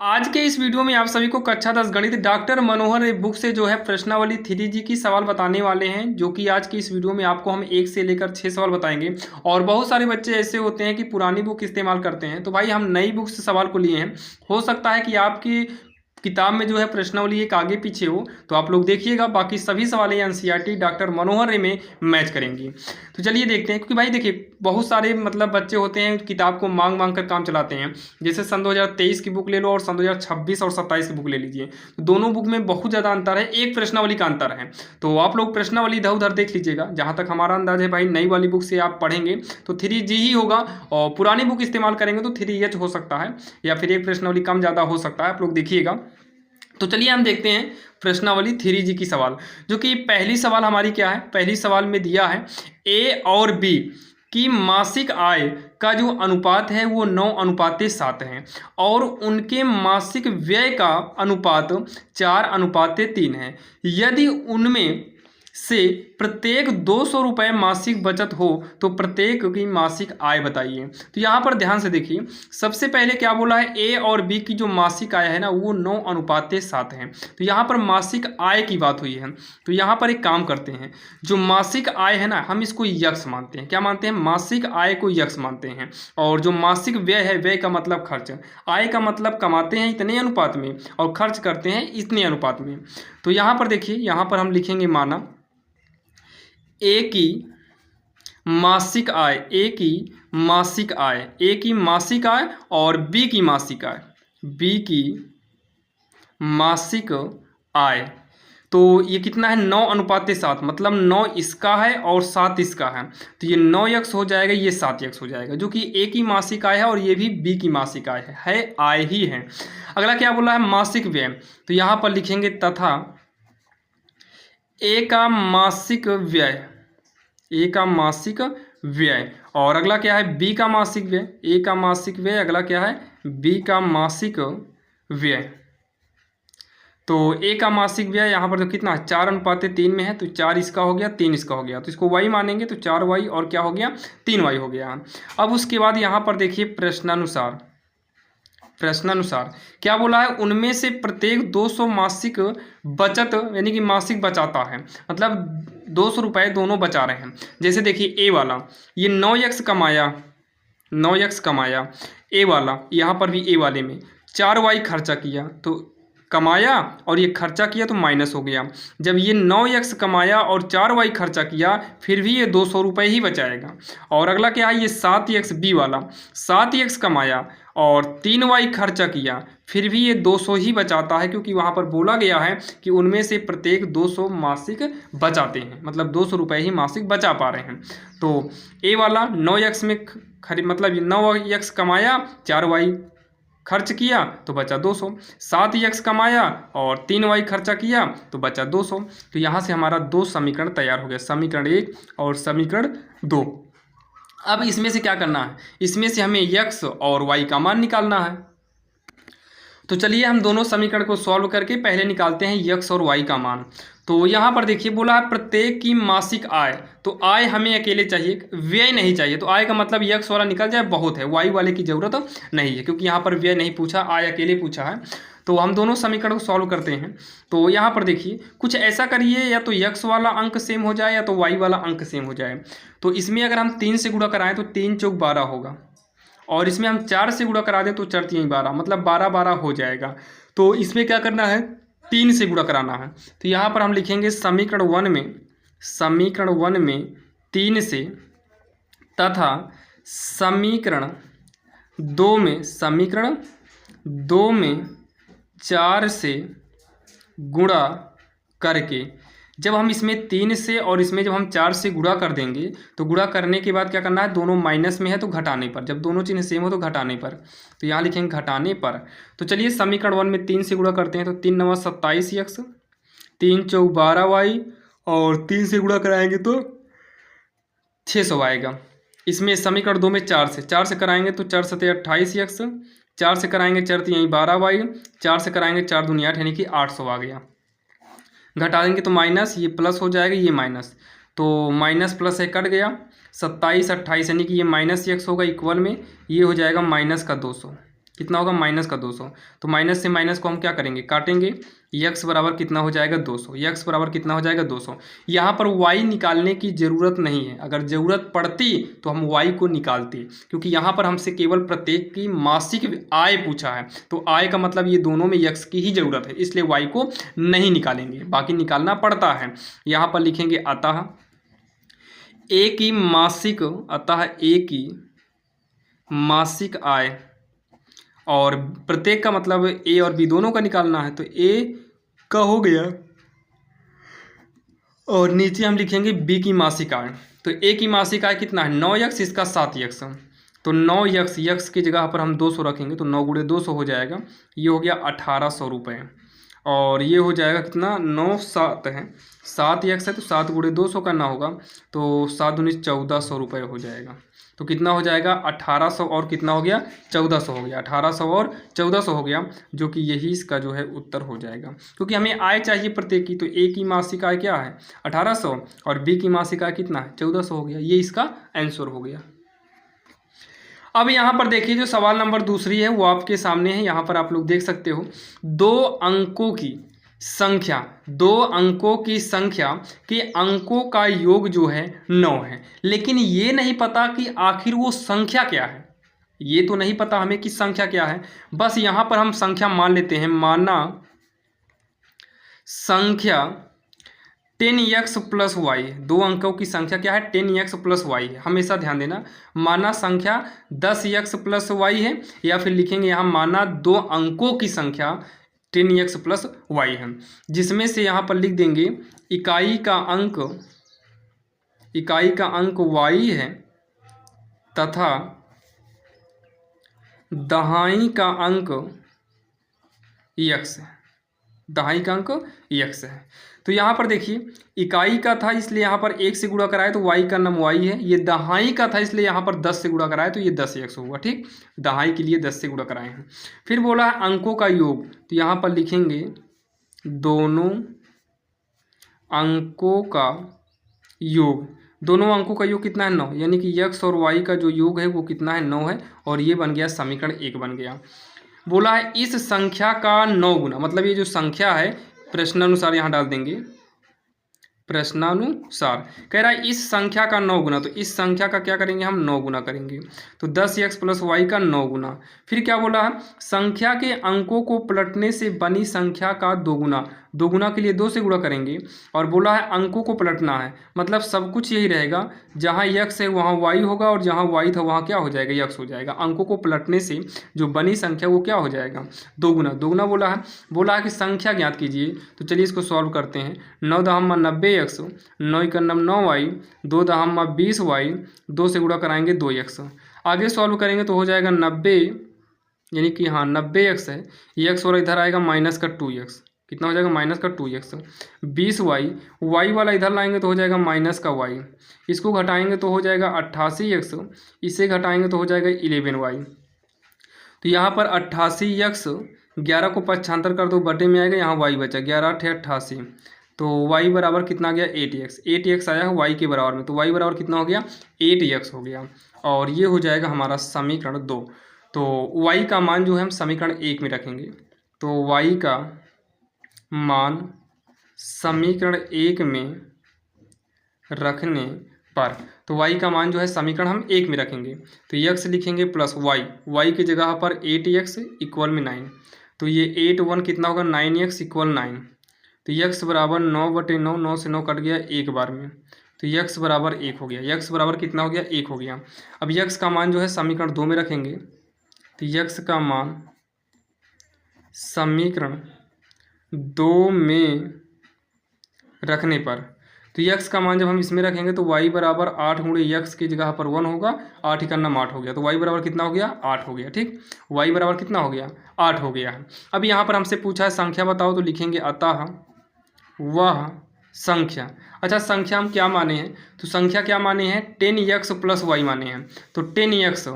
आज के इस वीडियो में आप सभी को कक्षा 10 गणित डॉक्टर मनोहर बुक से जो है प्रश्नावली 3G की सवाल बताने वाले हैं, जो कि आज की इस वीडियो में आपको हम 1 से लेकर 6 सवाल बताएंगे। और बहुत सारे बच्चे ऐसे होते हैं कि पुरानी बुक इस्तेमाल करते हैं, तो भाई हम नई बुक से सवाल को लिए हैं। हो सकता है कि आपकी किताब में जो है प्रश्नावली एक आगे पीछे हो, तो आप लोग देखिएगा। बाकी सभी सवाल एनसीईआरटी डॉक्टर मनोहर रे में मैच करेंगी। तो चलिए देखते हैं, क्योंकि भाई देखिए बहुत सारे बच्चे होते हैं किताब को मांग मांग कर काम चलाते हैं। जैसे सन 2023 की बुक ले लो और सन 2026 और 27 की बुक ले लीजिए, तो दोनों बुक में बहुत ज़्यादा अंतर है, एक प्रश्नावली का अंतर है। तो आप लोग प्रश्नावली इधर उधर देख लीजिएगा। जहाँ तक हमारा अंदाज है भाई, नई वाली बुक से आप पढ़ेंगे तो 3G ही होगा, और पुरानी बुक इस्तेमाल करेंगे तो 3H हो सकता है, या फिर एक प्रश्नावली कम ज़्यादा हो सकता है। आप लोग देखिएगा। तो चलिए हम देखते हैं प्रश्नावली 3G की सवाल, जो कि पहली सवाल हमारी क्या है। पहली सवाल में दिया है ए और बी की मासिक आय का जो अनुपात है वो 9:7 है, और उनके मासिक व्यय का अनुपात 4:3 है। यदि उनमें से प्रत्येक 200 रुपये मासिक बचत हो तो प्रत्येक की मासिक आय बताइए। तो यहाँ पर ध्यान से देखिए, सबसे पहले क्या बोला है, ए और बी की जो मासिक आय है ना वो 9:7 है। तो यहाँ पर मासिक आय की बात हुई है। तो यहाँ पर एक काम करते हैं, जो मासिक आय है ना हम इसको यक्स मानते हैं। क्या मानते हैं? मासिक आय को यक्स मानते हैं। और जो मासिक व्यय है, व्यय का मतलब खर्च, आय का मतलब कमाते हैं इतने अनुपात में और खर्च करते हैं इतने अनुपात में। तो यहाँ पर देखिए, यहाँ पर हम लिखेंगे माना ए की मासिक आय, ए की मासिक आय, ए की मासिक आय और बी की मासिक आय, बी की मासिक आय। तो ये कितना है? 9:7, मतलब 9 इसका है और 7 इसका है। तो ये 9x हो जाएगा, ये 7x हो जाएगा, जो कि ए की मासिक आय है और ये भी बी की मासिक आय है, आय ही है। अगला क्या बोला है? मासिक व्यय। तो यहाँ पर लिखेंगे तथा ए का मासिक व्यय, ए का मासिक व्यय। और अगला क्या है? बी का मासिक व्यय। ए का मासिक व्यय, अगला क्या है? बी का मासिक व्यय। तो ए का मासिक व्यय यहाँ पर तो कितना 4:3 में है, तो 4 इसका हो गया, 3 इसका हो गया, तो इसको y मानेंगे तो 4y और क्या हो गया? 3y हो गया। अब उसके बाद यहाँ पर देखिए प्रश्नानुसार, प्रश्नानुसार क्या बोला है? उनमें से प्रत्येक 200 मासिक बचत, यानी कि मासिक बचाता है, मतलब 200 रुपये दोनों बचा रहे हैं। जैसे देखिए ए वाला ये 9x कमाया, 9x कमाया। ए वाला यहाँ पर भी ए वाले में 4y खर्चा किया, तो कमाया और ये खर्चा किया तो माइनस हो गया। जब ये 9x कमाया और 4y खर्चा किया फिर भी ये 200 रुपये ही बचाएगा। और अगला क्या है? ये 7x, बी वाला 7x कमाया और 3y खर्चा किया फिर भी ये 200 ही बचाता है, क्योंकि वहाँ पर बोला गया है कि उनमें से प्रत्येक 200 मासिक बचाते हैं, मतलब 200 रुपये ही मासिक बचा पा रहे हैं। तो ए वाला 9x में मतलब 9x कमाया, 4y खर्च किया तो बचा 200, 7x कमाया और 3y खर्चा किया तो बचा 200। तो यहाँ से हमारा 2 समीकरण तैयार हो गया, समीकरण 1 और समीकरण 2। अब इसमें से क्या करना है? इसमें से हमें x और y का मान निकालना है। तो चलिए हम दोनों समीकरण को सॉल्व करके पहले निकालते हैं x और y का मान। तो यहाँ पर देखिए बोला है प्रत्येक की मासिक आय, तो आय हमें अकेले चाहिए, व्यय नहीं चाहिए। तो आय का मतलब x वाला निकल जाए बहुत है, y वाले की ज़रूरत नहीं है, क्योंकि यहाँ पर व्यय नहीं पूछा, आय अकेले पूछा है। तो हम दोनों समीकरण को सॉल्व करते हैं। तो यहाँ पर देखिए कुछ ऐसा करिए, या तो x वाला अंक सेम हो जाए या तो y वाला अंक सेम हो जाए। तो इसमें अगर हम 3 से गुणा कराएं तो 3 चौक 12 होगा, और इसमें हम 4 से गुणा करा दें तो 4 3 12, मतलब 12 हो जाएगा। तो इसमें क्या करना है? 3 से गुणा कराना है। तो यहाँ पर हम लिखेंगे समीकरण 1 में, समीकरण 1 में 3 से, तथा समीकरण 2 में, समीकरण 2 में 4 से गुणा करके, जब हम इसमें 3 से और इसमें जब हम 4 से गुणा कर देंगे तो गुणा करने के बाद क्या करना है? दोनों माइनस में है तो घटाने पर, जब दोनों चिन्ह सेम हो तो घटाने पर। तो यहाँ लिखेंगे घटाने पर। तो चलिए समीकरण 1 में 3 से गुणा करते हैं, तो 3 9 27x, 3 चौक 12y और 3 से गुणा कराएंगे तो 600 आएगा। इसमें समीकरण 2 में 4 से कराएंगे तो 4 7 28x, 4 से कराएंगे 4 3 12y, 4 से कराएंगे 4 दूनी 8, यानी कि 800 आ गया। घटा देंगे तो माइनस, ये प्लस हो जाएगा, ये माइनस, तो माइनस प्लस है कट गया, 27 28, यानी कि ये -x होगा इक्वल में, ये हो जाएगा -200। कितना होगा माइनस का 200। तो माइनस से माइनस को हम क्या करेंगे, काटेंगे। यक्स बराबर कितना हो जाएगा 200, यक्स बराबर कितना हो जाएगा 200। यहाँ पर वाई निकालने की ज़रूरत नहीं है, अगर ज़रूरत पड़ती तो हम वाई को निकालते, क्योंकि यहाँ पर हमसे केवल प्रत्येक की मासिक आय पूछा है। तो आय का मतलब ये दोनों में यक्स की ही ज़रूरत है, इसलिए वाई को नहीं निकालेंगे, बाकी निकालना पड़ता है। यहाँ पर लिखेंगे अतः ए की मासिक, अतः ए की मासिक आय, और प्रत्येक का मतलब ए और बी दोनों का निकालना है, तो ए का हो गया, और नीचे हम लिखेंगे बी की मासिक आय। तो ए की मासिक आय कितना है 9x, इसका 7x। तो 9x, यक्स की जगह पर हम 200 रखेंगे, तो 9 गुणे 200 हो जाएगा, ये हो गया 1800 रुपये। और ये हो जाएगा कितना 9 7 है, 7x है तो 7 गुणे 200 करना होगा, तो 7 दूनी 1400 रुपये हो जाएगा। तो कितना हो जाएगा 1800 और कितना हो गया 1400 हो गया, 1800 और 1400 हो गया, जो कि यही इसका जो है उत्तर हो जाएगा। क्योंकि हमें आय चाहिए प्रत्येक की, तो ए की मासिक आय क्या है 1800 और बी की मासिक आय कितना है 1400 हो गया, ये इसका आंसर हो गया। अब यहाँ पर देखिए जो सवाल नंबर दूसरी है वो आपके सामने है, यहाँ पर आप लोग देख सकते हो, दो अंकों की संख्या के अंकों का योग जो है 9 है, लेकिन ये नहीं पता कि आखिर वो संख्या क्या है। ये तो नहीं पता हमें कि संख्या क्या है, बस यहाँ पर हम संख्या मान लेते हैं। माना संख्या 10x प्लस वाई, दो अंकों की संख्या क्या है 10x प्लस वाई है, हमेशा ध्यान देना। माना संख्या 10x प्लस वाई है, या फिर लिखेंगे यहाँ माना दो अंकों की संख्या 10x प्लस वाई है, जिसमें से यहाँ पर लिख देंगे इकाई का अंक y है तथा दहाई का अंक x है, दहाई का अंक x है। तो यहाँ पर देखिए इकाई का था इसलिए यहाँ पर 1 से गुणा कराए तो y का नाम y है, ये दहाई का था इसलिए यहाँ पर 10 से गुणा कराए तो ये 10x होगा, ठीक। दहाई के लिए 10 से गुणा कराए हैं। फिर बोला है अंकों का योग, तो यहाँ पर लिखेंगे दोनों अंकों का योग, दोनों अंकों का योग कितना है 9, यानी कि x और y का जो योग है वो कितना है 9 है, और ये बन गया समीकरण 1 बन गया। बोला है इस संख्या का 9 गुना, मतलब ये जो संख्या है प्रश्नानुसार यहाँ डाल देंगे, प्रश्नानुसार कह रहा है इस संख्या का 9 गुना, तो इस संख्या का क्या करेंगे हम 9 गुना करेंगे, तो 10x प्लस वाई का 9 गुना। फिर क्या बोला है संख्या के अंकों को पलटने से बनी संख्या का 2 गुना, 2 गुना के लिए 2 से गुणा करेंगे, और बोला है अंकों को पलटना है, मतलब सब कुछ यही रहेगा, जहाँ x है वहाँ y होगा और जहाँ y था वहाँ क्या हो जाएगा x हो जाएगा। अंकों को पलटने से जो बनी संख्या वो क्या हो जाएगा 2 गुना, 2 गुना बोला है कि संख्या ज्ञात कीजिए। तो चलिए इसको सॉल्व करते हैं। 9 दहम्मा 90x, 9 का नाम 9y, 2 दहम्मा 20y, 2 से गुणा कराएंगे 2x। आगे सॉल्व करेंगे तो हो जाएगा 90, यानी कि हाँ 90x है, x और इधर आएगा माइनस का 2x, कितना हो जाएगा माइनस का 2x। 20y, y वाला इधर लाएंगे तो हो जाएगा माइनस का y, इसको घटाएंगे तो हो जाएगा 88x, इसे घटाएंगे तो हो जाएगा 11y। तो यहाँ पर 88x, 11 को पक्षांतर कर दो बटे में आएगा, यहाँ y बचा 11 × 88, तो y बराबर कितना गया 8x, 8x आया है y के बराबर में, तो y बराबर कितना हो गया 8x हो गया, और ये हो जाएगा हमारा समीकरण 2। तो y का मान जो है हम समीकरण 1 में रखेंगे, तो y का मान समीकरण 1 में रखने पर, तो y का मान जो है समीकरण हम 1 में रखेंगे, तो x लिखेंगे प्लस y की जगह पर 8x इक्वल में 9, तो ये 8 1 कितना होगा 9x इक्वल 9, तो x बराबर 9/9, 9 से 9 कट गया एक बार में, तो x बराबर 1 हो गया, x बराबर कितना हो गया 1 हो गया। अब x का मान जो है समीकरण 2 में रखेंगे, तो x का मान समीकरण 2 में रखने पर, तो x का मान जब हम इसमें रखेंगे तो y बराबर 8 गुणे x की जगह पर 1 होगा, 8 ही का नाम 8 हो गया, तो y बराबर कितना हो गया 8 हो गया, ठीक। y बराबर कितना हो गया 8 हो गया है। अब यहाँ पर हमसे पूछा है संख्या बताओ, तो लिखेंगे अतः वह संख्या, अच्छा संख्या हम क्या माने हैं, तो संख्या क्या माने हैं 10x प्लस वाई माने हैं, तो 10x,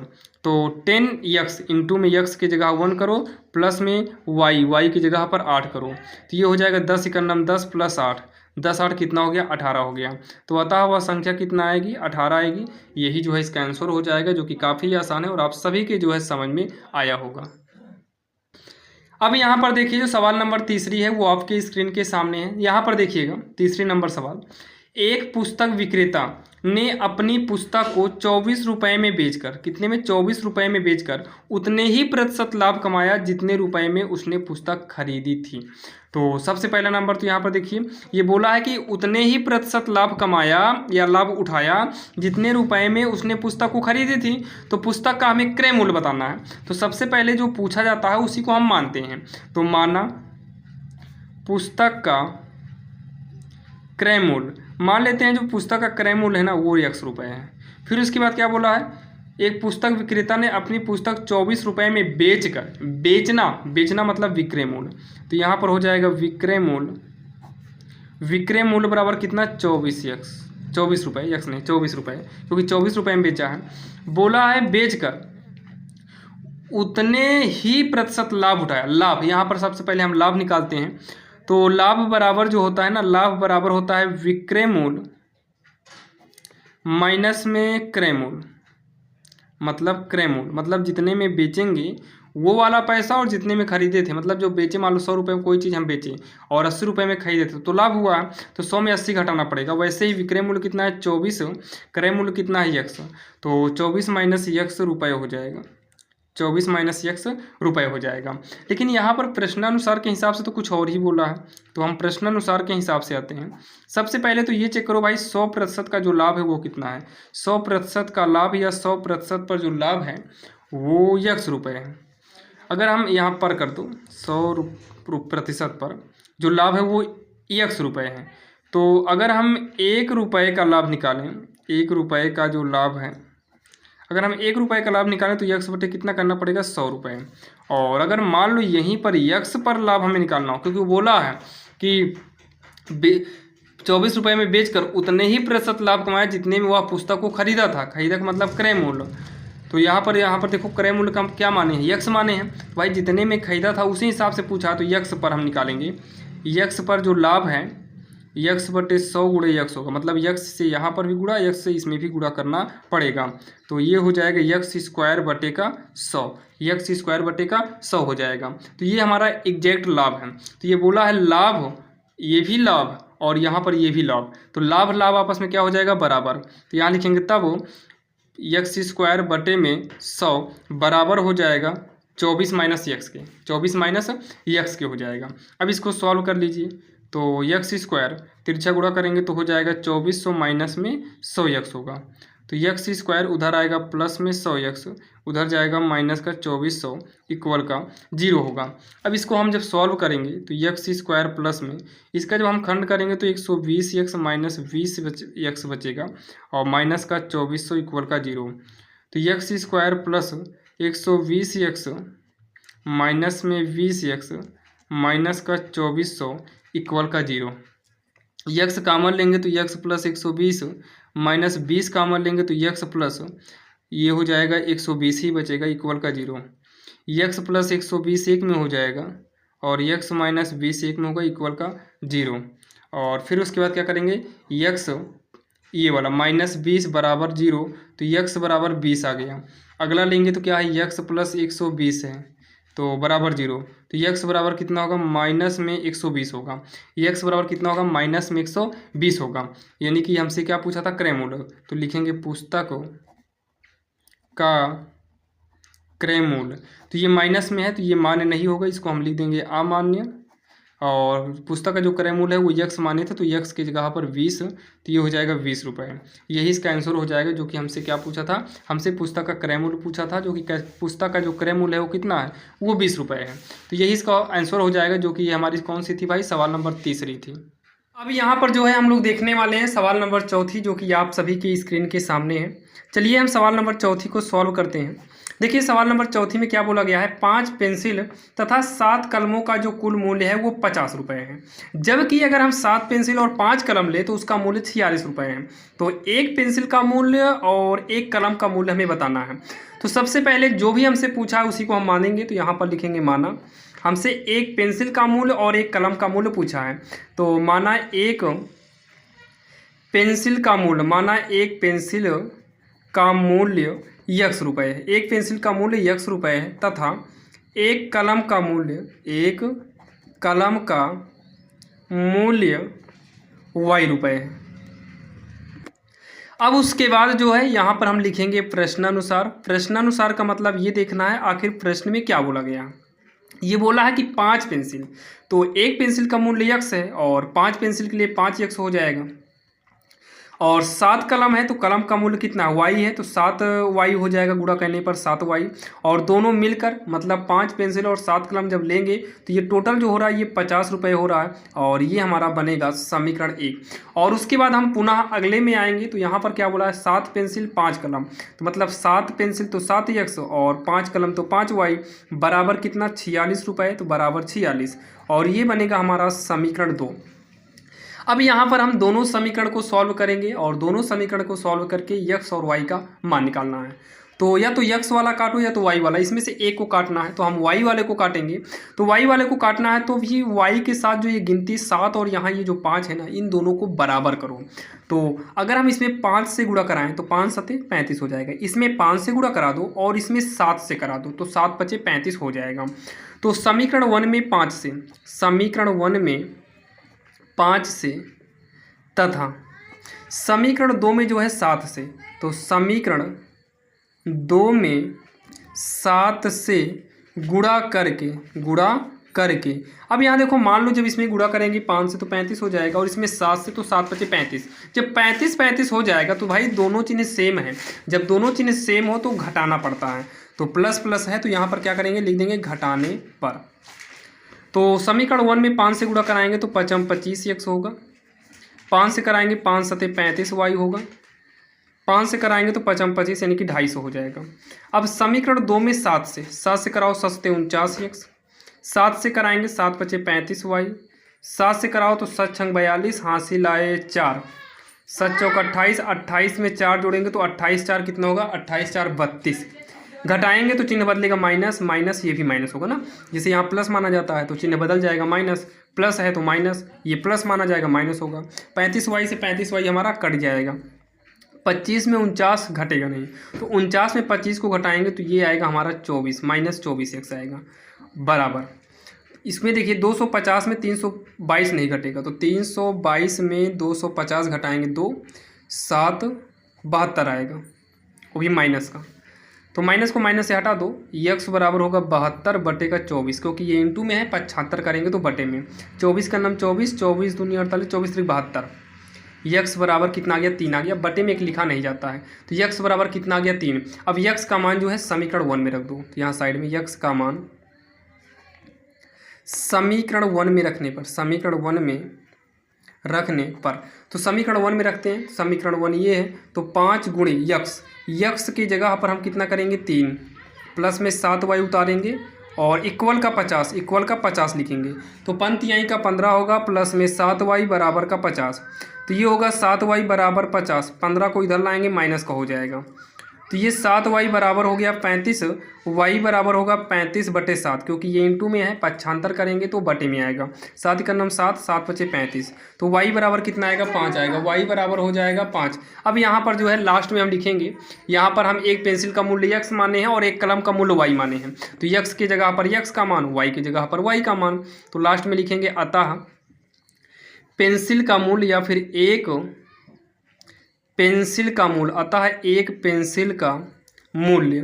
तो 10x इंटू में x की जगह 1 करो, प्लस में y की जगह पर 8 करो, तो ये हो जाएगा 10 का नाम 10 प्लस 8, 10 8 कितना हो गया 18 हो गया। तो अतः वह संख्या कितना आएगी 18 आएगी, यही जो है इसका आंसर हो जाएगा, जो कि काफ़ी आसान है और आप सभी के जो है समझ में आया होगा। अब यहाँ पर देखिए जो सवाल नंबर तीसरी है वो आपके स्क्रीन के सामने है। यहाँ पर देखिएगा तीसरी नंबर सवाल, एक पुस्तक विक्रेता ने अपनी पुस्तक को 24 रुपए में बेचकर, कितने में, 24 रुपए में बेचकर उतने ही प्रतिशत लाभ कमाया जितने रुपए में उसने पुस्तक खरीदी थी। तो सबसे पहला नंबर तो यहाँ पर देखिए ये बोला है कि उतने ही प्रतिशत लाभ कमाया या लाभ उठाया जितने रुपए में उसने पुस्तक को खरीदी थी। तो पुस्तक का हमें क्रय मूल्य बताना है। तो सबसे पहले जो पूछा जाता है उसी को हम मानते हैं। तो माना पुस्तक का क्रय मूल्य, मान लेते हैं जो पुस्तक का क्रय मूल्य है ना वो X रुपये है। फिर उसके बाद क्या बोला है, एक पुस्तक विक्रेता ने अपनी पुस्तक 24 रुपये में बेचकर, बेचना मतलब विक्रय मूल्य, तो यहाँ पर हो जाएगा विक्रय मूल्य बराबर कितना, 24 रुपये, X नहीं 24 रुपये, क्योंकि 24 रुपये में बेचा है। बोला है बेचकर उतने ही प्रतिशत लाभ उठाया। लाभ, यहाँ पर सबसे पहले हम लाभ निकालते हैं। तो लाभ बराबर जो होता है ना, लाभ बराबर होता है विक्रय मूल्य माइनस में क्रय मूल्य, मतलब क्रय मूल्य मतलब जितने में बेचेंगे वो वाला पैसा और जितने में खरीदे थे, मतलब जो बेचे, मान लो 100 रुपये में कोई चीज़ हम बेचे और 80 रुपये में खरीदे थे तो लाभ हुआ, तो 100 में 80 घटाना पड़ेगा। वैसे ही विक्रय मूल्य कितना है 24, क्रय मूल्य कितना है X, तो 24 माइनस X रुपये हो जाएगा, 24 माइनस X रुपये हो जाएगा। लेकिन यहाँ पर प्रश्नानुसार के हिसाब से तो कुछ और ही बोला है, तो हम प्रश्नानुसार के हिसाब से आते हैं। सबसे पहले तो ये चेक करो भाई 100% का जो लाभ है वो कितना है। 100% का लाभ या 100% पर जो लाभ है वो X रुपये है। अगर हम यहाँ पर कर दो 100% पर जो लाभ है वो X रुपये है, तो अगर हम 1 रुपये का लाभ निकालें, 1 रुपये का जो लाभ है, अगर हम 1 रुपये का लाभ निकालें तो X बटे कितना करना पड़ेगा, 100 रुपये। और अगर मान लो यहीं पर X पर लाभ हमें निकालना हो, क्योंकि वो बोला है कि 24 रुपये में बेचकर उतने ही प्रतिशत लाभ कमाया जितने में वह पुस्तक को खरीदा था। खरीदा का मतलब क्रय मूल्य। तो यहाँ पर देखो क्रय मूल्य का हम क्या माने हैं, X माने हैं। तो भाई जितने में खरीदा था उसी हिसाब से पूछा, तो X पर हम निकालेंगे। X पर जो लाभ है X बटे 100 गुणे X होगा, मतलब X से यहाँ पर भी गुणा, X से इसमें भी गुणा करना पड़ेगा। तो ये हो जाएगा X स्क्वायर बटे का 100, X स्क्वायर बटे का 100 हो जाएगा। तो ये हमारा एग्जैक्ट लाभ है। तो ये बोला है लाभ, ये भी लाभ और यहाँ पर ये भी लाभ, तो लाभ लाभ आपस में क्या हो जाएगा, बराबर। तो यहाँ लिखेंगे तब X स्क्वायर बटे में 100 बराबर हो जाएगा 24 माइनस X के, 24 माइनस X के हो जाएगा। अब इसको सॉल्व कर लीजिए। तो X स्क्वायर तिरछा गुणा करेंगे तो हो जाएगा 2400 माइनस में 100X होगा। तो X स्क्वायर उधर आएगा प्लस में 100X, उधर जाएगा माइनस का 2400 इक्वल का 0 होगा। अब इसको हम जब सॉल्व करेंगे तो X स्क्वायर प्लस में इसका जब हम खंड करेंगे तो 120X माइनस 20X बचेगा और माइनस का 2400 इक्वल का 0। तो X square plus 120X minus में 20X माइनस का 2400 इक्वल का 0। X कामन लेंगे तो X प्लस 120 माइनस 20 कामन लेंगे तो X प्लस ये हो जाएगा 120 ही बचेगा इक्वल का 0। X प्लस 120 एक में हो जाएगा और X माइनस 20 एक में होगा इक्वल का 0। और फिर उसके बाद क्या करेंगे, X ये वाला माइनस 20 बराबर 0, तो X बराबर 20 आ गया। अगला लेंगे तो क्या है, X प्लस 120 है तो बराबर 0, तो X बराबर कितना होगा, माइनस में 120 होगा। X बराबर कितना होगा, माइनस में 120 होगा। यानी कि हमसे क्या पूछा था, क्रय मूल्य। तो लिखेंगे पुस्तक का क्रय मूल्य, तो ये माइनस में है तो ये मान्य नहीं होगा, इसको हम लिख देंगे अमान्य। और पुस्तक का जो क्रय मूल्य है वो X माने थे तो X की जगह पर 20, तो ये हो जाएगा 20 रुपये। यही इसका आंसर हो जाएगा, जो कि हमसे क्या पूछा था, हमसे पुस्तक का क्रय मूल्य पूछा था, जो कि पुस्तक का जो क्रय मूल्य है वो कितना है, वो 20 रुपये है। तो यही इसका आंसर हो जाएगा, जो कि ये हमारी कौन सी थी भाई, सवाल नंबर तीसरी थी। अब यहाँ पर जो है हम लोग देखने वाले हैं सवाल नंबर चौथी, जो कि आप सभी की स्क्रीन के सामने है। चलिए हम सवाल नंबर चौथी को सॉल्व करते हैं। देखिए सवाल नंबर चौथी में क्या बोला गया है, 5 पेंसिल तथा 7 कलमों का जो कुल मूल्य है वो 50 रुपये है। जबकि अगर हम 7 पेंसिल और 5 कलम ले तो उसका मूल्य 46 रुपये है। तो एक पेंसिल का मूल्य और एक कलम का मूल्य हमें बताना है। तो सबसे पहले जो भी हमसे पूछा है उसी को हम मानेंगे। तो यहाँ पर लिखेंगे माना, हमसे एक पेंसिल का मूल्य और एक कलम का मूल्य पूछा है। तो माना एक पेंसिल का मूल्य, माना एक पेंसिल का मूल्य X रुपये है, एक पेंसिल का मूल्य X रुपये है, तथा एक कलम का मूल्य y रुपये है। अब उसके बाद जो है यहाँ पर हम लिखेंगे प्रश्नानुसार। प्रश्नानुसार का मतलब ये देखना है आखिर प्रश्न में क्या बोला गया। ये बोला है कि 5 पेंसिल, तो एक पेंसिल का मूल्य x है और 5 पेंसिल के लिए 5x हो जाएगा। और 7 कलम है तो कलम का मूल्य कितना y है, तो 7y हो जाएगा, गुणा करने पर 7y। और दोनों मिलकर मतलब 5 पेंसिल और 7 कलम जब लेंगे तो ये टोटल जो हो रहा है ये 50 रुपये हो रहा है, और ये हमारा बनेगा समीकरण 1। और उसके बाद हम पुनः अगले में आएंगे तो यहाँ पर क्या बोला है, 7 पेंसिल 5 कलम, तो मतलब 7 पेंसिल तो 7x और 5 कलम तो 5y बराबर कितना 46 रुपये, तो बराबर 46, और ये बनेगा हमारा समीकरण 2। अब यहाँ पर हम दोनों समीकरण को सॉल्व करेंगे और दोनों समीकरण को सॉल्व करके x और y का मान निकालना है। तो या तो x वाला काटो या तो y वाला, इसमें से एक को काटना है, तो हम y वाले को काटेंगे। तो y वाले को काटना है तो भी y के साथ जो ये गिनती 7 और यहाँ ये जो 5 है ना, इन दोनों को बराबर करो। तो अगर हम इसमें 5 से गुणा कराएं तो 5 सते 35 हो जाएगा, इसमें 5 से गुणा करा दो और इसमें 7 से करा दो तो 7 पचे 35 हो जाएगा। तो समीकरण 1 में 5 से, समीकरण 1 में 5 से तथा समीकरण 2 में जो है 7 से, तो समीकरण 2 में 7 से गुणा करके अब यहाँ देखो, मान लो जब इसमें गुणा करेंगे 5 से तो 35 हो जाएगा और इसमें 7 से तो 7 पचे 35। जब 35 हो जाएगा तो भाई दोनों चिन्ह सेम है, जब दोनों चिन्ह सेम हो तो घटाना पड़ता है, तो प्लस प्लस है तो यहाँ पर क्या करेंगे, लिख देंगे घटाने पर। तो समीकरण 1 में 5 से गुणा कराएंगे तो 5 25x होगा, 5 से कराएंगे 5 सते 35y होगा, 5 से कराएंगे तो 5 25 यानी कि 250 हो जाएगा। अब समीकरण 2 में 7 से कराओ 7 सते 49x, 7 से कराएंगे 7 पचे 35y, 7 से कराओ तो 7 छंग 42, हासिल आए 4, 7 चौक 28, 28 में 4 जोड़ेंगे तो 28 4 कितना होगा, 28 4 32। घटाएंगे तो चिन्ह बदलेगा माइनस, माइनस ये भी माइनस होगा ना, जैसे यहाँ प्लस माना जाता है तो चिन्ह बदल जाएगा माइनस, प्लस है तो माइनस, ये प्लस माना जाएगा माइनस होगा। 35y से 35y हमारा कट जाएगा, 25 में 49 घटेगा नहीं, तो 49 में 25 को घटाएंगे तो ये आएगा हमारा 24, माइनस 24x आएगा बराबर। इसमें देखिए 250 में 322 नहीं घटेगा, तो 322 में 250 घटाएंगे 2, 7 72 आएगा, वो भी माइनस का, तो माइनस को माइनस से हटा दो, x बराबर होगा 72 बटे का 24, क्योंकि ये इंटू में है, 75 करेंगे तो बटे में, 24 का नाम 24, 24 दूनी 48, 24 3 72, x बराबर कितना आ गया 3 आ गया, बटे में एक लिखा नहीं जाता है, तो x बराबर कितना आ गया 3। अब x का मान जो है समीकरण 1 में रख दो, तो यहाँ साइड में x का मान समीकरण 1 में रखने पर, समीकरण 1 में रखने पर, तो समीकरण 1 में रखते हैं, समीकरण 1 ये है, तो 5 गुणे यक्स की जगह पर हम कितना करेंगे 3, प्लस में 7y उतारेंगे और इक्वल का 50 लिखेंगे, तो पंक्तियाई का 15 होगा, प्लस में 7y बराबर का 50, तो ये होगा 7y बराबर 50, 15 को इधर लाएंगे माइनस का हो जाएगा, तो ये 7y बराबर हो गया 35, y बराबर होगा 35 बटे 7, क्योंकि ये इंटू में है, 75 करेंगे तो बटे में आएगा, 7 का नाम 7, 7 पचे 35, तो y बराबर कितना आएगा 5 आएगा, y बराबर हो जाएगा 5। अब यहाँ पर जो है लास्ट में हम लिखेंगे, यहाँ पर हम एक पेंसिल का मूल्य x माने हैं और एक कलम का मूल्य y माने हैं, तो x की जगह पर x का मान, y की जगह पर y का मान, तो लास्ट में लिखेंगे अतः पेंसिल का मूल्य या फिर एक पेंसिल का मूल्य, अतः एक पेंसिल का मूल्य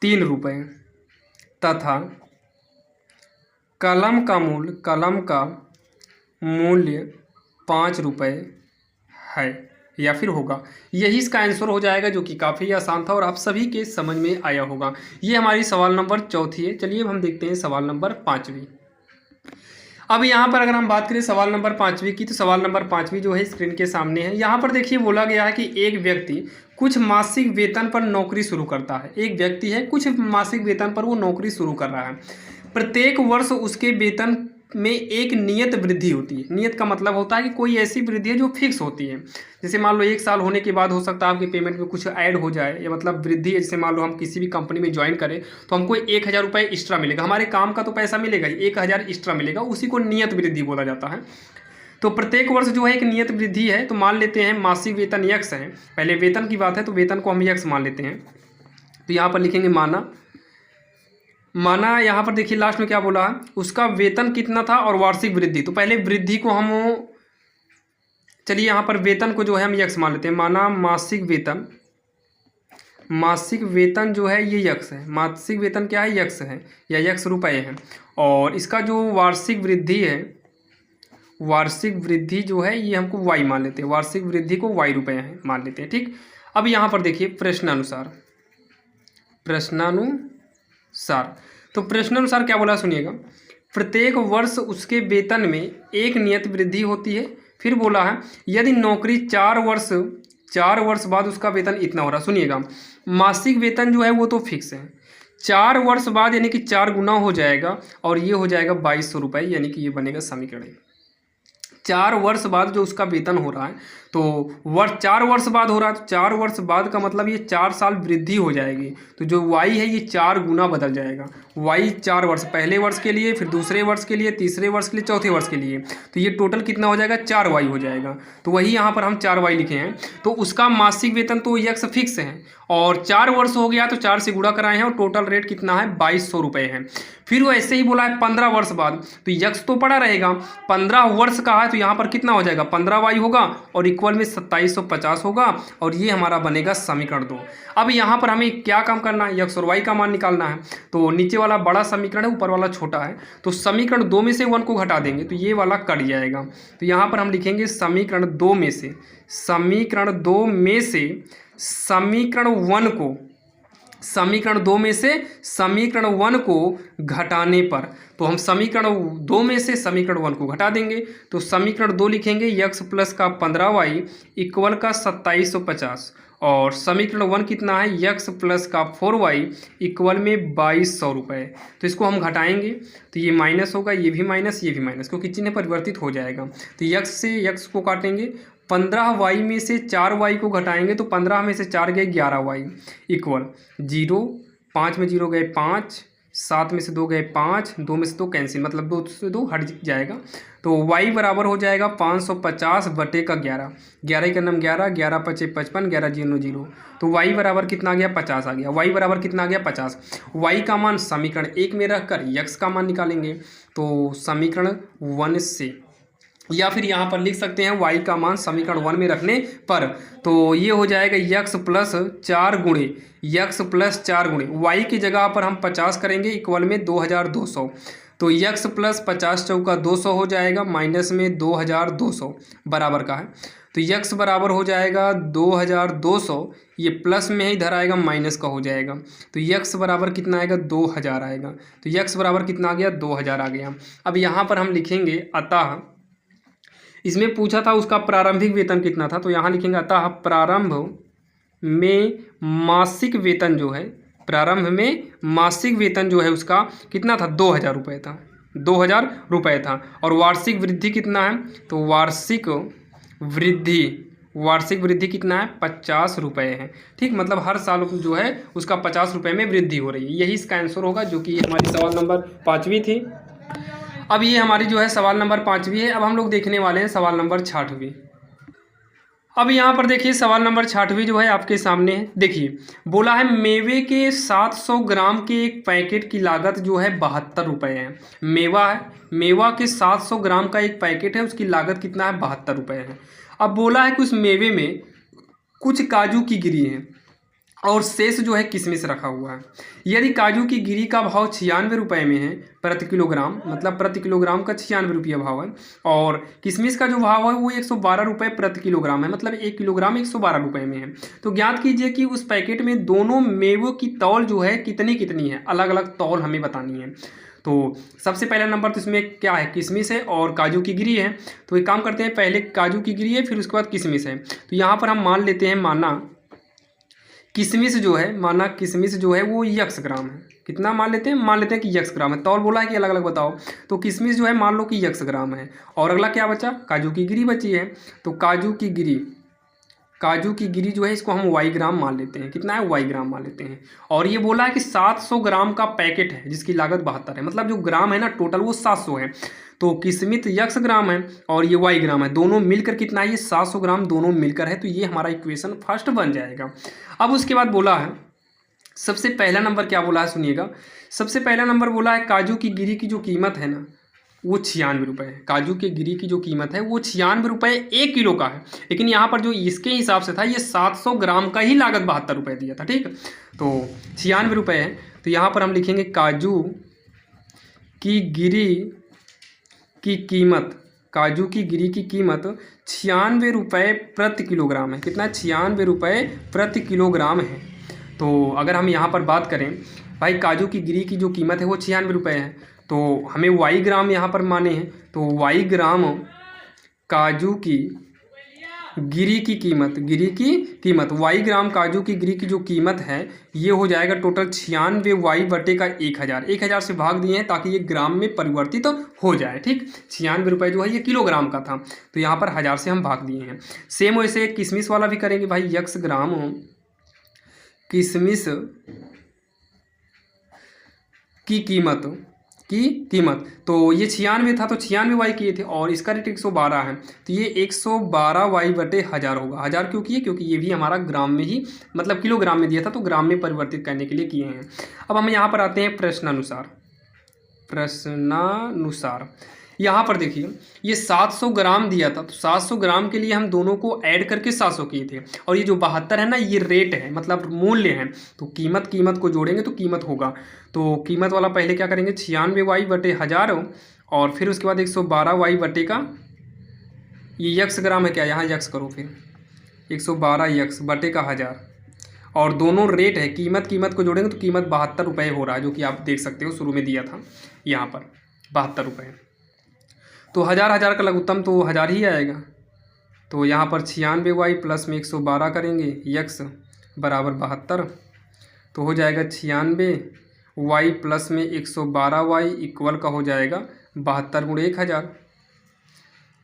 3 रुपये तथा कलम का मूल्य 5 रुपये है या फिर होगा। यही इसका आंसर हो जाएगा, जो कि काफ़ी आसान था और आप सभी के समझ में आया होगा। ये हमारी सवाल नंबर 4 है। चलिए अब हम देखते हैं सवाल नंबर 5। अब यहाँ पर अगर हम बात करें सवाल नंबर 5 की, तो सवाल नंबर 5 जो है स्क्रीन के सामने है। यहाँ पर देखिए बोला गया है कि एक व्यक्ति कुछ मासिक वेतन पर नौकरी शुरू करता है। एक व्यक्ति है, कुछ मासिक वेतन पर वो नौकरी शुरू कर रहा है। प्रत्येक वर्ष उसके वेतन में एक नियत वृद्धि होती है। नियत का मतलब होता है कि कोई ऐसी वृद्धि है जो फिक्स होती है। जैसे मान लो 1 साल होने के बाद हो सकता है आपके पेमेंट में कुछ ऐड हो जाए, या मतलब वृद्धि है। जैसे मान लो हम किसी भी कंपनी में ज्वाइन करें तो हमको 1000 रुपये एक्स्ट्रा मिलेगा, हमारे काम का तो पैसा मिलेगा ही, 1000 एक्स्ट्रा मिलेगा, उसी को नियत वृद्धि बोला जाता है। तो प्रत्येक वर्ष जो है एक नियत वृद्धि है। तो मान लेते हैं मासिक वेतन x है, पहले वेतन की बात है तो वेतन को हम x मान लेते हैं। तो यहाँ पर लिखेंगे माना माना यहाँ पर देखिए लास्ट में क्या बोला है, उसका वेतन कितना था और वार्षिक वृद्धि। तो पहले वृद्धि को हम, चलिए यहाँ पर वेतन को जो है हम यक्स मान लेते हैं। माना मासिक वेतन, मासिक वेतन जो है ये यक्स है, मासिक वेतन क्या है, यक्स है या यक्स रुपए है। और इसका जो वार्षिक वृद्धि है, वार्षिक वृद्धि जो है ये हमको वाई मान लेते हैं, वार्षिक वृद्धि को वाई रुपए है मान लेते हैं। ठीक, अब यहाँ पर देखिए प्रश्नानुसार, प्रश्नानुसार, तो प्रश्नानुसार क्या बोला सुनिएगा, प्रत्येक वर्ष उसके वेतन में एक नियत वृद्धि होती है। फिर बोला है यदि नौकरी 4 वर्ष बाद उसका वेतन इतना हो रहा। सुनिएगा, मासिक वेतन जो है वो तो फिक्स है, 4 वर्ष बाद यानी कि 4 गुना हो जाएगा और ये हो जाएगा 2200 रुपये, यानी कि ये बनेगा समीकरण। 4 वर्ष बाद जो उसका वेतन हो रहा है, तो 4 वर्ष बाद हो रहा है, तो 4 वर्ष बाद का मतलब ये 4 साल वृद्धि हो जाएगी। तो जो वाई है ये 4 गुना बदल जाएगा। वाई 4 वर्ष, पहले वर्ष के लिए, फिर दूसरे वर्ष के लिए, तीसरे वर्ष के लिए, चौथे वर्ष के लिए, तो ये टोटल कितना हो जाएगा, 4 वाई हो जाएगा। तो वही यहाँ पर हम 4 वाई लिखे हैं। तो उसका मासिक वेतन तो यक्स फिक्स है और 4 वर्ष हो गया तो 4 से गुणा कराए हैं और टोटल रेट कितना है, 2200 रुपये है। फिर वो ऐसे ही बोला है 15 वर्ष बाद, तो यक्स तो पड़ा रहेगा, 15 वर्ष का है तो यहाँ पर कितना हो जाएगा, 15 वाई होगा और इक्वल में 2750 होगा और ये हमारा बनेगा समीकरण 2। अब यहाँ पर हमें क्या काम करना है, यक्स और वाई का मान निकालना है। तो नीचे वाला बड़ा समीकरण है, ऊपर वाला छोटा है, तो समीकरण 2 में से 1 को घटा देंगे तो ये वाला कट जाएगा। तो यहाँ पर हम लिखेंगे समीकरण 2 में से, समीकरण 2 में से समीकरण 1 को, समीकरण 2 में से समीकरण 1 को घटाने पर, तो हम समीकरण 2 में से समीकरण 1 को घटा देंगे। तो समीकरण 2 लिखेंगे यक्स प्लस का 15y इक्वल का 2750 और समीकरण 1 कितना है, यक्स प्लस का 4y इक्वल में 2200 रुपये। तो इसको हम घटाएंगे तो ये माइनस होगा, ये भी माइनस, ये भी माइनस, क्योंकि चिन्ह परिवर्तित हो जाएगा। तो यक्स से यक्स को काटेंगे, 15y में से 4y को घटाएंगे तो 15 में से 4 गए 11y इक्वल 0, 5 में 0 गए 5, 7 में से 2 गए 5, 2 में से 2 कैंसिल, मतलब 2 से 2 हट जाएगा। तो y बराबर हो जाएगा 550 बटे का 11, 11 का नाम 11, 11 पचे 55, 11 0 0, तो y बराबर कितना आ गया, 50 आ गया। y बराबर कितना आ गया, 50। y का मान समीकरण 1 में रखकर यक्स का मान निकालेंगे। तो समीकरण 1 से, या फिर यहाँ पर लिख सकते हैं y का मान समीकरण 1 में रखने पर, तो ये हो जाएगा यक्स प्लस 4 गुणे, यक्स प्लस 4 गुणे y की जगह पर हम 50 करेंगे इक्वल में 2200, तो यक्स प्लस 50 चौका 200 हो जाएगा, माइनस में 2200 बराबर का है। तो यक्स बराबर हो जाएगा 2200, ये प्लस में ही इधर आएगा माइनस का हो जाएगा, तो यक्स बराबर कितना आएगा, 2000 आएगा। तो यक्स बराबर कितना आ गया, 2000 आ गया। अब यहाँ पर हम लिखेंगे अतः, इसमें पूछा था उसका प्रारंभिक वेतन कितना था, तो यहाँ लिखेंगे अतः प्रारंभ में मासिक वेतन जो है, प्रारंभ में मासिक वेतन जो है उसका कितना था, 2000 रुपये था, 2000 रुपये था। और वार्षिक वृद्धि कितना है, तो वार्षिक वृद्धि कितना है, 50 रुपये है। ठीक, मतलब हर साल जो है उसका 50 रुपये में वृद्धि हो रही है। यही इसका आंसर होगा, जो कि हमारी सवाल नंबर 5वीं थी। अब ये हमारी जो है सवाल नंबर 5वीं है। अब हम लोग देखने वाले हैं सवाल नंबर 6वीं। अब यहाँ पर देखिए सवाल नंबर 6वीं जो है आपके सामने है। देखिए बोला है मेवे के 700 ग्राम के एक पैकेट की लागत जो है 72 रुपये है। मेवा है, मेवा के 700 ग्राम का एक पैकेट है, उसकी लागत कितना है, 72 रुपये है। अब बोला है कि उस मेवे में कुछ काजू की गिरी है और शेष जो है किशमिश रखा हुआ है। यदि काजू की गिरी का भाव 96 रुपये में है प्रति किलोग्राम, मतलब प्रति किलोग्राम का 96 रुपये भाव है, और किशमिश का जो भाव है वो 112 रुपये प्रति किलोग्राम है, मतलब 1 किलोग्राम 112 रुपये में है। तो ज्ञात कीजिए कि उस पैकेट में दोनों मेवों की तौल जो है कितनी कितनी है, अलग अलग तौल हमें बतानी है। तो सबसे पहला नंबर तो इसमें क्या है, किशमिश है और काजू की गिरी है। तो एक काम करते हैं, पहले काजू की गिरी है फिर उसके बाद किशमिश है। तो यहाँ पर हम मान लेते हैं, माना किशमिश जो है, माना किशमिश जो है वो यक्स ग्राम है। कितना मान लेते हैं कि यक्स ग्राम है। तौल बोला है कि अलग अलग बताओ, तो किशमिश जो है मान लो कि यक्स ग्राम है। और अगला क्या बचा, काजू की गिरी बची है। तो काजू की गिरी जो है इसको हम वाई ग्राम मान लेते हैं। कितना है, वाई ग्राम मान लेते हैं। और ये बोला है कि 700 ग्राम का पैकेट है जिसकी लागत 72 है, मतलब जो ग्राम है ना टोटल वो 700 है। तो किशमिश यक्स ग्राम है और ये वाई ग्राम है, दोनों मिलकर कितना है, ये 700 ग्राम दोनों मिलकर है। तो ये हमारा इक्वेशन फर्स्ट बन जाएगा। अब उसके बाद बोला है, सबसे पहला नंबर क्या बोला है सुनिएगा, सबसे पहला नंबर बोला है काजू की गिरी की जो कीमत है ना वो 96 रुपये है। काजू के गिरी की जो कीमत है वो 96 रुपये 1 किलो का है, लेकिन यहाँ पर जो इसके हिसाब से था ये 700 ग्राम का ही लागत 72 रुपये दिया था। ठीक, तो 96 रुपये है, तो यहाँ पर हम लिखेंगे काजू की गिरी की कीमत, काजू की गिरी की कीमत 96 रुपये प्रति किलोग्राम है। कितना? 96 रुपये प्रति किलोग्राम है। तो अगर हम यहाँ पर बात करें भाई काजू की गिरी की जो कीमत है वो 96 रुपये है, तो हमें वाई ग्राम यहाँ पर माने हैं, तो वाई ग्राम काजू की गिरी की कीमत वाई ग्राम काजू की गिरी की जो कीमत है ये हो जाएगा टोटल 96 वाई बटे का 1000 से भाग दिए हैं ताकि ये ग्राम में परिवर्तित हो जाए। ठीक, 96 रुपये जो है ये किलोग्राम का था, तो यहाँ पर 1000 से हम भाग दिए हैं। सेम वैसे किशमिश वाला भी करेंगे भाई, यक्स ग्राम किशमिश की कीमत तो ये 96 था, तो 96 वाई किए थे और इसका रेट 112 है, तो ये 112 वाई बटे 1000 होगा। 1000 क्यों किए? क्योंकि ये भी हमारा ग्राम में ही मतलब किलोग्राम में दिया था, तो ग्राम में परिवर्तित करने के लिए किए हैं। अब हम यहाँ पर आते हैं प्रश्नानुसार। यहाँ पर देखिए ये 700 ग्राम दिया था, तो 700 ग्राम के लिए हम दोनों को ऐड करके 700 किए थे, और ये जो 72 है ना ये रेट है मतलब मूल्य है, तो कीमत को जोड़ेंगे तो कीमत होगा। तो कीमत वाला पहले क्या करेंगे 96 वाई बटे 1000 और फिर उसके बाद 112 वाई बटे का ये यक्स ग्राम है क्या, यहाँ यक्स करो, फिर 112 यक्स बटे का 1000 और दोनों रेट है, कीमत को जोड़ेंगे तो कीमत 72 रुपये हो रहा है, जो कि आप देख सकते हो शुरू में दिया था यहाँ पर 72 रुपये। तो 1000 का लघुत्तम तो 1000 ही आएगा, तो यहाँ पर 96 वाई प्लस में 112 करेंगे यक्स बराबर 72, तो हो जाएगा 96 वाई प्लस में 112 वाई इक्वल का हो जाएगा 72 गुणे 1000।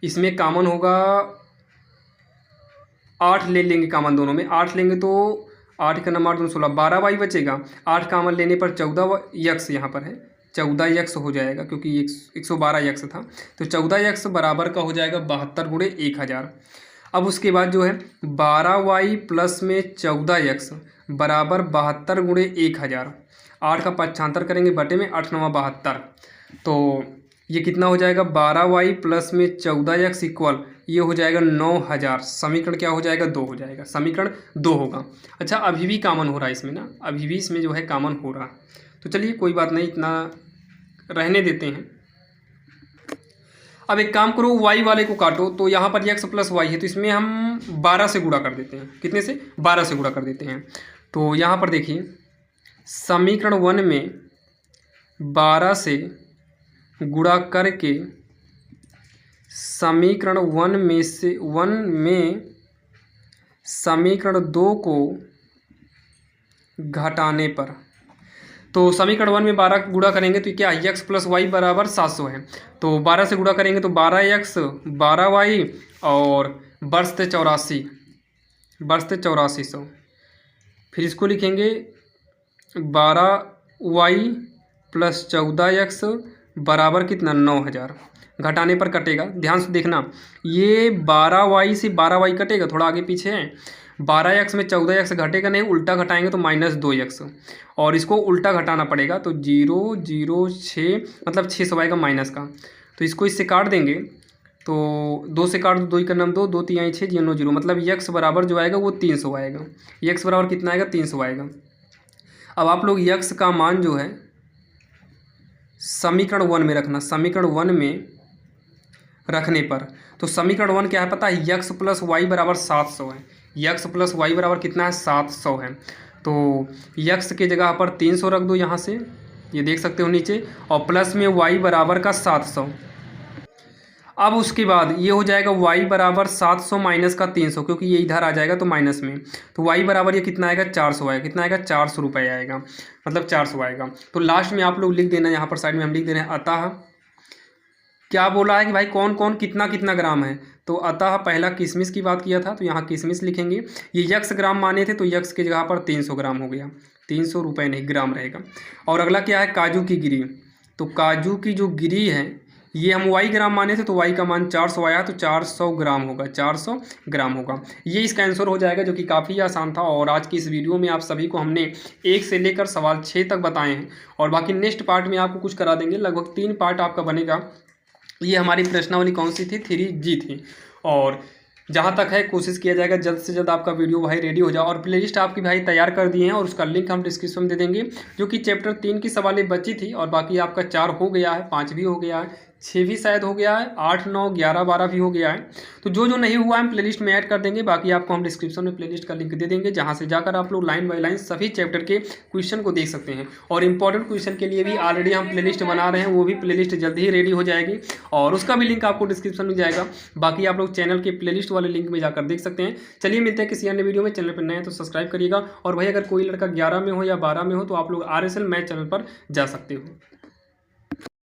इसमें कामन होगा 8 ले लेंगे, कामन दोनों में 8 लेंगे तो 8 का नंबर 2 16, 12 वाई बचेगा। 8 कामन लेने पर 14 यक्स यहाँ पर है, 14 यक्स हो जाएगा क्योंकि 112 यक्स था, तो 14 यक्स बराबर का हो जाएगा 72 गुणे 1000। अब उसके बाद जो है 12 वाई प्लस में 14 यक्स बराबर 72 गुणे 1000। 8 का 75 करेंगे बटे में 8 9 72, तो ये कितना हो जाएगा 12 वाई प्लस में 14 यक्स इक्वल ये हो जाएगा 9000। समीकरण क्या हो जाएगा 2 हो जाएगा, समीकरण 2 होगा। अच्छा अभी भी कामन हो रहा है इसमें ना, अभी भी इसमें जो है कामन हो रहा, तो चलिए कोई बात नहीं, इतना रहने देते हैं। अब एक काम करो y वाले को काटो, तो यहाँ पर x प्लस वाई है, तो इसमें हम 12 से गुणा कर देते हैं। कितने से? 12 से गुणा कर देते हैं। तो यहाँ पर देखिए समीकरण 1 में 12 से गुणा करके समीकरण 1 में समीकरण 2 को घटाने पर, तो समीकरण 1 में 12 गुणा करेंगे तो क्या x प्लस वाई बराबर 700 है, तो 12 से गुणा करेंगे तो 12x 12y और बरसते 8400, फिर इसको लिखेंगे 12y प्लस 14x बराबर कितना 9000। घटाने पर कटेगा, ध्यान से देखना, ये 12y से 12y कटेगा, थोड़ा आगे पीछे है। 12x में 14x घटेगा नहीं, उल्टा घटाएंगे तो -2x, और इसको उल्टा घटाना पड़ेगा, तो 0 0 6 मतलब 6 सवाई का माइनस का, तो इसको इससे काट देंगे, तो 2 से काट दो, 2 का नाम 2 2 3 6 0 0, मतलब x बराबर जो आएगा वो 300 आएगा। x बराबर कितना आएगा 300 आएगा। अब आप लोग x का मान जो है समीकरण 1 में रखना, समीकरण 1 में रखने पर, तो समीकरण 1 क्या है पता है, x प्लस वाई बराबर 700 है, x प्लस वाई बराबर कितना है 700 है, तो x के जगह पर 300 रख दो यहाँ से, ये देख सकते हो नीचे, और प्लस में y बराबर का 700। अब उसके बाद ये हो जाएगा y बराबर 700 माइनस का 300, क्योंकि ये इधर आ जाएगा तो माइनस में, तो y बराबर ये कितना आएगा 400 आएगा, कितना आएगा 400 रुपये आएगा, मतलब 400 आएगा। तो लास्ट में आप लोग लिख देना, यहाँ पर साइड में हम लिख दे रहे हैं अतः क्या बोला है कि भाई कौन कौन कितना कितना ग्राम है, तो अतः पहला किशमिश की बात किया था, तो यहाँ किशमिश लिखेंगे, ये यक्स ग्राम माने थे तो यक्स की जगह पर 300 ग्राम हो गया, 300 रुपये नहीं ग्राम रहेगा। और अगला क्या है काजू की गिरी, तो काजू की जो गिरी है ये हम वाई ग्राम माने थे तो वाई का मान 400 आया, तो 400 ग्राम होगा, 400 ग्राम होगा। ये इसका आंसर हो जाएगा, जो कि काफ़ी आसान था। और आज की इस वीडियो में आप सभी को हमने 1 से लेकर सवाल 6 तक बताए हैं, और बाकी नेक्स्ट पार्ट में आपको कुछ करा देंगे। लगभग 3 पार्ट आपका बनेगा। ये हमारी प्रश्नावली कौन सी थी? 3G थी। और जहाँ तक है कोशिश किया जाएगा जल्द से जल्द आपका वीडियो भाई रेडी हो जाए। और प्लेलिस्ट आपकी भाई तैयार कर दिए हैं, और उसका लिंक हम डिस्क्रिप्शन में दे देंगे। जो कि चैप्टर 3 की सवालें बची थी, और बाकी आपका 4 हो गया है, 5 भी हो गया है, 6 भी शायद हो गया है, 8, 9, 11, 12 भी हो गया है। तो जो जो नहीं हुआ हम प्लेलिस्ट में ऐड कर देंगे। बाकी आपको हम डिस्क्रिप्शन में प्लेलिस्ट का लिंक दे देंगे, जहाँ से जाकर आप लोग लाइन बाय लाइन सभी चैप्टर के क्वेश्चन को देख सकते हैं। और इंपॉर्टेंट क्वेश्चन के लिए भी ऑलरेडी हम प्लेलिस्ट बना रहे हैं, वो भी प्लेलिस्ट जल्द ही रेडी हो जाएगी, और उसका भी लिंक आपको डिस्क्रिप्शन में जाएगा। बाकी आप लोग चैनल के प्लेलिस्ट वाले लिंक में जाकर देख सकते हैं। चलिए मिलते हैं किसी अन्य वीडियो में। चैनल पर नए हैं तो सब्सक्राइब करिएगा। और भाई अगर कोई लड़का 11 में हो या 12 में हो तो आप लोग RSL मैथ चैनल पर जा सकते हो।